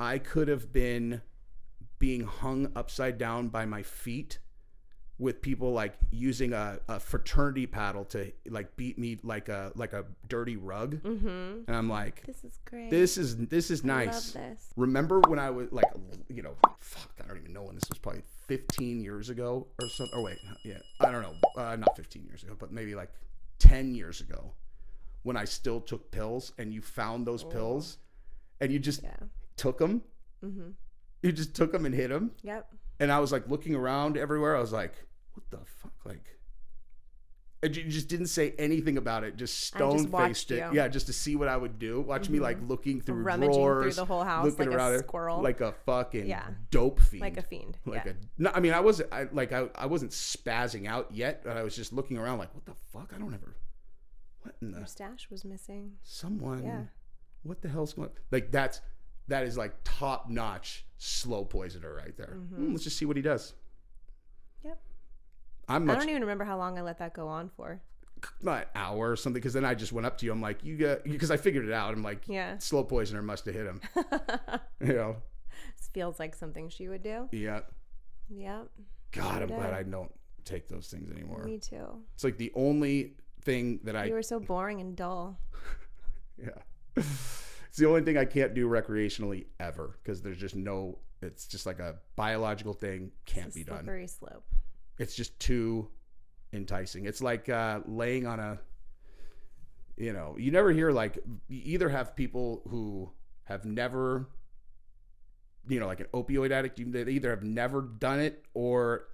I could have been being hung upside down by my feet with people like using a fraternity paddle to like beat me like a dirty rug. And I'm like, this is great. This is nice. I love this. Remember when I was like, you know, fuck, I don't even know when this was, probably 15 years ago or something. Or wait, yeah, I don't know. Not 15 years ago, but maybe like 10 years ago when I still took pills, and you found those pills and you just took them. You just took them and hit them. Yep. And I was like looking around everywhere. I was like, what the fuck? Like, and you just didn't say anything about it. Just stone-faced it. Yeah, just to see what I would do. Watch me like looking through rummaging drawers. Through the whole house looking like around a squirrel. Like a fucking dope fiend. Like a fiend. No, I mean, I wasn't spazzing out yet. But I was just looking around like, what the fuck? I don't ever. What in the? Your stash was missing. Someone. Yeah. What the hell's going? Like that is like top-notch slow poisoner right there. Let's just see what he does. Yep. I don't even remember how long I let that go on for. Not an hour or something, because then I just went up to you. I'm like, because I figured it out. I'm like, slow poisoner must have hit him. You know, this feels like something she would do. Yeah. Yep. God, I'm glad I don't take those things anymore. Me too. It's like the only thing that You were so boring and dull. Yeah. It's the only thing I can't do recreationally ever, because there's just no. It's just like a biological thing. Can't be done. Slippery slope. It's just too enticing. It's like laying on a, you know, you never hear like, you either have people who have never, you know, like an opioid addict, they either have never done it or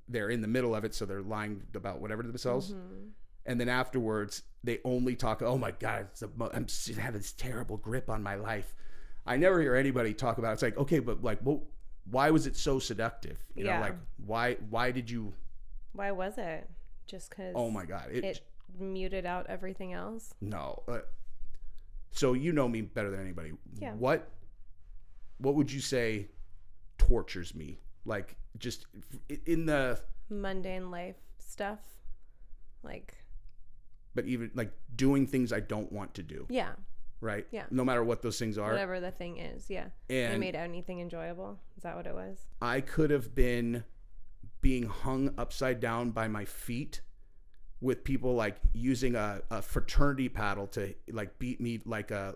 they're in the middle of it. So they're lying about whatever to themselves. And then afterwards they only talk, oh my God, I'm having this terrible grip on my life. I never hear anybody talk about it. It's like, okay, but like, well, why was it so seductive? You know, like why did you? Why was it? Just because? Oh my God, it muted out everything else. No. So you know me better than anybody. Yeah. What would you say tortures me? Like just in the mundane life stuff, like. But even like doing things I don't want to do. Yeah. Right? Yeah. No matter what those things are. Whatever the thing is, yeah. And it made anything enjoyable. Is that what it was? I could have been being hung upside down by my feet with people like using a fraternity paddle to like beat me like a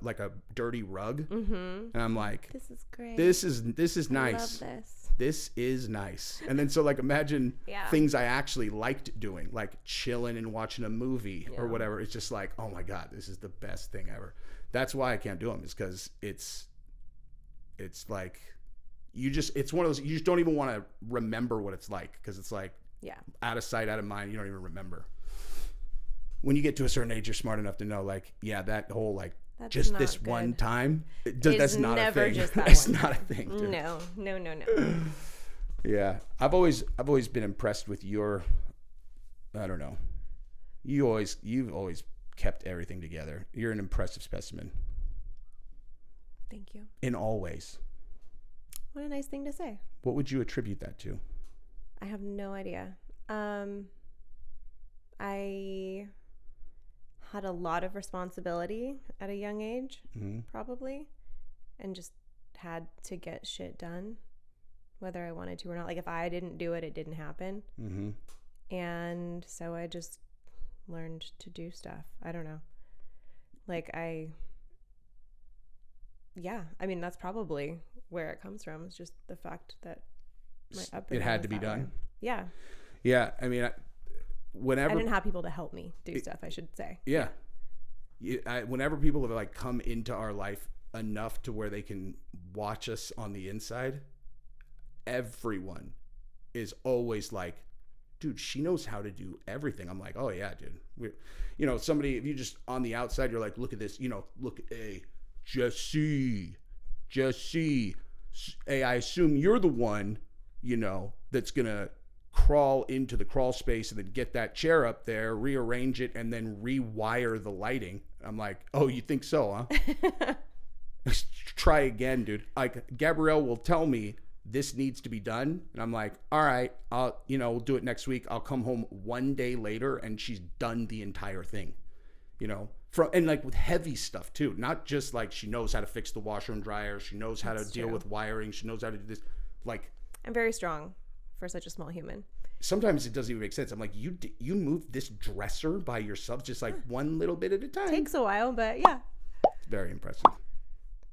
dirty rug. And I'm like, this is great. This is nice. I love this. This is nice. And then so like imagine things I actually liked doing, like chilling and watching a movie or whatever. It's just like, oh my God, this is the best thing ever. That's why I can't do them, is because it's like it's one of those, you just don't even want to remember what it's like, because it's like out of sight, out of mind. You don't even remember. When you get to a certain age, you're smart enough to know, like, that whole like that's just this good. One time. That's not a thing. That's not a thing. Dude. No. Yeah, I've always been impressed with your. I don't know. You've always kept everything together. You're an impressive specimen. Thank you. In all ways. What a nice thing to say. What would you attribute that to? I have no idea. I had a lot of responsibility at a young age, probably, and just had to get shit done, whether I wanted to or not. Like if I didn't do it, it didn't happen. And so I just learned to do stuff. I don't know. Like I mean, that's probably where it comes from. It's just the fact that my upbringing it had to be done. Yeah. Yeah. I mean, whenever I didn't have people to help me do stuff, I should say. Yeah. Whenever people have like come into our life enough to where they can watch us on the inside, everyone is always like, dude, she knows how to do everything. I'm like, oh yeah, dude. Somebody, if you just on the outside, you're like, look at this, look at just see. Hey, I assume you're the one, that's going to crawl into the crawl space and then get that chair up there, rearrange it, and then rewire the lighting. I'm like, oh, you think so, huh? Try again, dude. Like, Gabrielle will tell me this needs to be done. And I'm like, all right, we'll do it next week. I'll come home one day later and she's done the entire thing. and like with heavy stuff too, not just like she knows how to fix the washer and dryer, she knows how to deal with wiring, she knows how to do this. Like, I'm very strong for such a small human. Sometimes it doesn't even make sense. I'm like, you moved this dresser by yourself, just like one little bit at a time. Takes a while, but yeah. It's very impressive.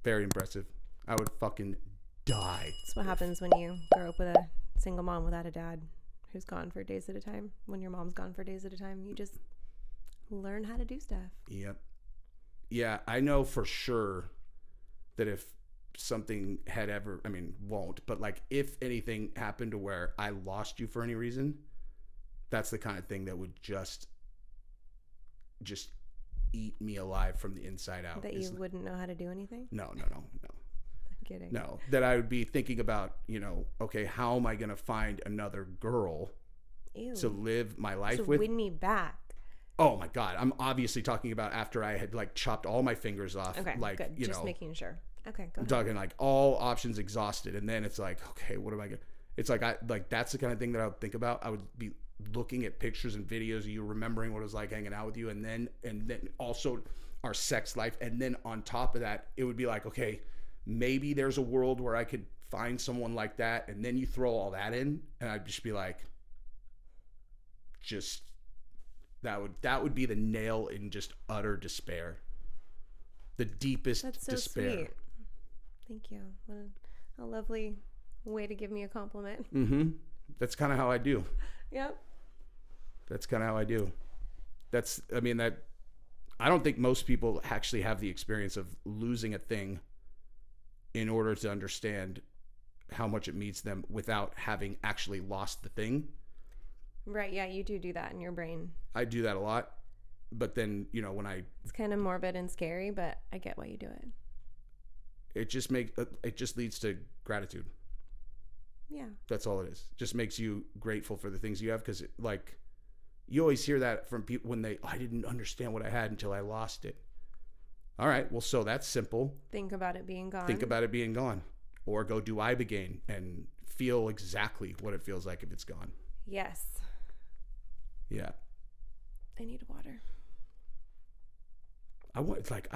Very impressive. I would fucking die. That's what happens when you grow up with a single mom without a dad who's gone for days at a time. When your mom's gone for days at a time, you just learn how to do stuff. Yep. Yeah, I know for sure that if something had ever, I mean, won't, but like if anything happened to where I lost you for any reason, that's the kind of thing that would just eat me alive from the inside out. That you wouldn't know how to do anything? No. I'm kidding. No, that I would be thinking about, okay, how am I going to find another girl to live my life with? To win me back. Oh my God. I'm obviously talking about after I had like chopped all my fingers off. Okay, like, good. Just making sure. Okay, go ahead. I'm talking like all options exhausted. And then it's like, okay, what am I going to, it's like, that's the kind of thing that I would think about. I would be looking at pictures and videos of you, remembering what it was like hanging out with you. And then also our sex life. And then on top of that, it would be like, okay, maybe there's a world where I could find someone like that. And then you throw all that in and I'd just be like, that would be the nail in just utter despair. The deepest That's so despair. Sweet. Thank you. What a lovely way to give me a compliment. Mm-hmm. That's kind of how I do. Yep. That's kind of how I do. I don't think most people actually have the experience of losing a thing in order to understand how much it means to them without having actually lost the thing. Right. Yeah, you do that in your brain. I do that a lot. But then, it's kind of morbid and scary, but I get why you do it. It just leads to gratitude. Yeah. That's all it is. Just makes you grateful for the things you have. Cause like you always hear that from people when I didn't understand what I had until I lost it. All right. Well, so that's simple. Think about it being gone. Or go do ibogaine and feel exactly what it feels like if it's gone. Yes. Yeah. I need water. I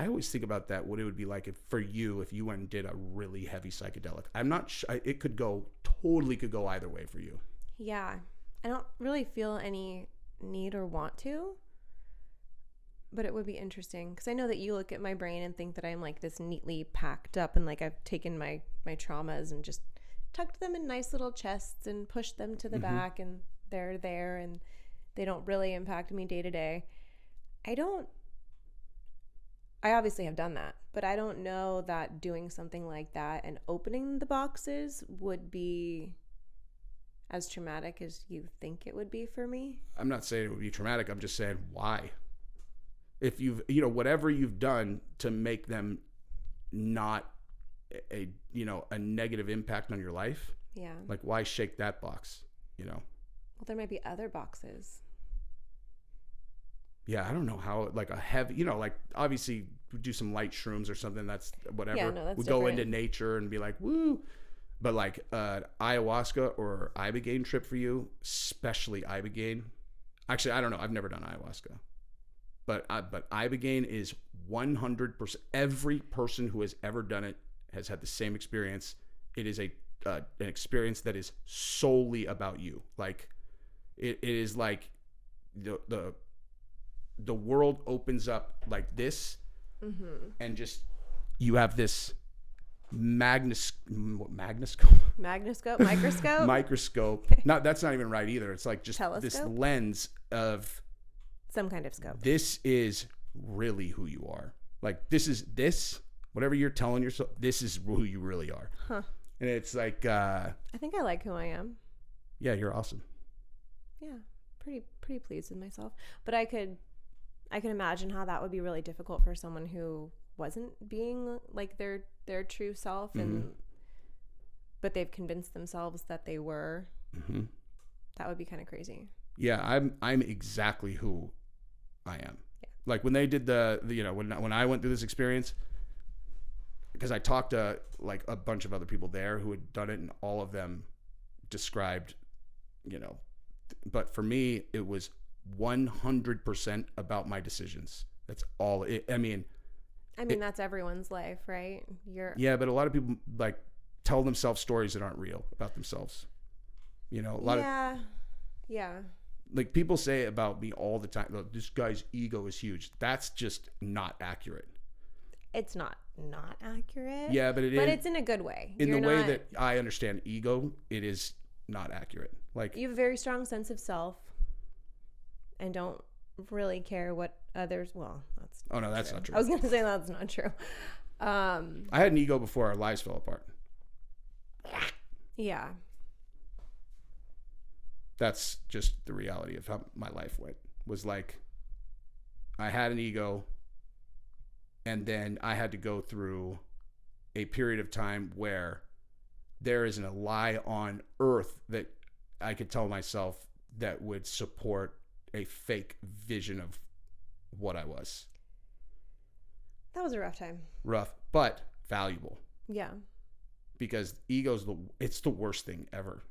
always think about that, what it would be like if you went and did a really heavy psychedelic. I'm not sure. It could go either way for you. Yeah. I don't really feel any need or want to, but it would be interesting because I know that you look at my brain and think that I'm like this neatly packed up and like I've taken my traumas and just tucked them in nice little chests and pushed them to the back and they're there and they don't really impact me day to day. I obviously have done that, but I don't know that doing something like that and opening the boxes would be as traumatic as you think it would be for me. I'm not saying it would be traumatic. I'm just saying why. If whatever you've done to make them not a negative impact on your life. Yeah. Like why shake that box, Well, there might be other boxes. Yeah, I don't know how, like a heavy, like obviously we do some light shrooms or something. That's whatever. Yeah, no, that's we different. go into nature and be like, woo. But like ayahuasca or ibogaine trip for you, especially ibogaine. Actually, I don't know. I've never done ayahuasca. But ibogaine is 100%. Every person who has ever done it has had the same experience. It is an experience that is solely about you. Like it is like the world opens up like this, and just you have this microscope. Not that's not even right either. It's like just telescope? This lens of some kind of scope. This is really who you are. Like this whatever you're telling yourself, this is who you really are. Huh. And it's like I think I like who I am. Yeah, you're awesome. Yeah, pretty pleased with myself. But I could imagine how that would be really difficult for someone who wasn't being like their true self, and but they've convinced themselves that they were. That would be kind of crazy. Yeah, I'm exactly who I am. Yeah. Like when they did the when I went through this experience, because I talked to like a bunch of other people there who had done it, and all of them described, but for me it was 100% about my decisions. That's all it, I mean, that's everyone's life, right? Yeah, but a lot of people like tell themselves stories that aren't real about themselves. You know, a lot of like people say about me all the time, look, this guy's ego is huge. That's just not accurate. It's not accurate. Yeah, but it's in a good way. In the way that I understand ego, it is not accurate. Like, you have a very strong sense of self and don't really care what others, that's that's not true. I was going to say that's not true. I had an ego before our lives fell apart. Yeah. That's just the reality of how my life went. Was like, I had an ego, and then I had to go through a period of time where there isn't a lie on earth that I could tell myself that would support a fake vision of what I was. That was a rough time. Rough, but valuable. Yeah. Because ego's it's the worst thing ever.